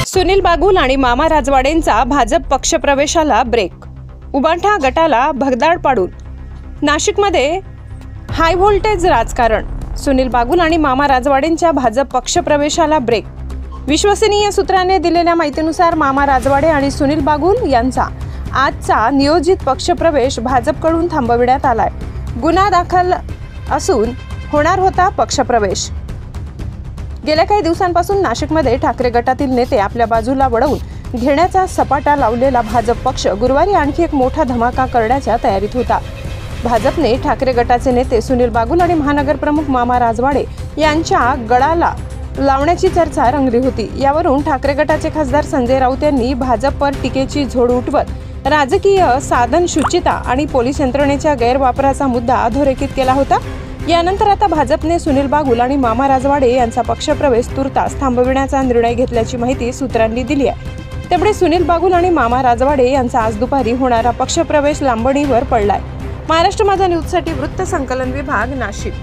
सुनील बागुल आणि मामा राजवाडेंचा भाजप पक्षप्रवेशाला ब्रेक। उबाठा गटाला भगदाड पाडून नाशिकमध्ये हाय व्होल्टेज राजकारण। सुनील बागुल आणि मामा राजवाडेंच्या भाजप पक्षप्रवेशाला ब्रेक। विश्वसनीय सूत्रांनी दिलेल्या माहितीनुसार मामा राजवाडे आणि सुनील बागुल यांचा आजचा नियोजित पक्षप्रवेश भाजपकडून थांबविण्यात आलाय। गुन्हा दाखल असून होणार होता पक्षप्रवेश। गेल्या काही दिवसांपासून नाशिकमध्ये ठाकरे गटातील नेते आपल्या बाजूला वळवून घेण्याचा सपाटा लावलेला भाजप पक्ष गुरुवारी आणखी एक मोठा धमाका करण्याच्या तयारीत होता। भाजपने ठाकरे गटाचे नेते सुनील बागुल आणि महानगर प्रमुख मामा राजवाडे यांच्या गळाला लावण्याची चर्चा रंगली होती। यावरून ठाकरे गटाचे खासदार संजय राऊत यांनी भाजपवर टीकेची झोड उठवत राजकीय साधन शुचिता आणि पोलीस यंत्रणेच्या गैरवापराचा मुद्दा अधोरेखित केला होता। यानंतर आता भाजपने सुनील बागुल आणि मामा राजवाडे यांचा पक्षप्रवेश तुर्तास थांबविण्याचा निर्णय घेतल्याची माहिती सूत्रांनी दिली आहे। त्यामुळे सुनील बागुल आणि मामा राजवाडे यांचा आज दुपारी होणारा पक्षप्रवेश लांबणीवर पडलाय। महाराष्ट्र माझा न्यूजसाठी वृत्त संकलन विभाग, नाशिक।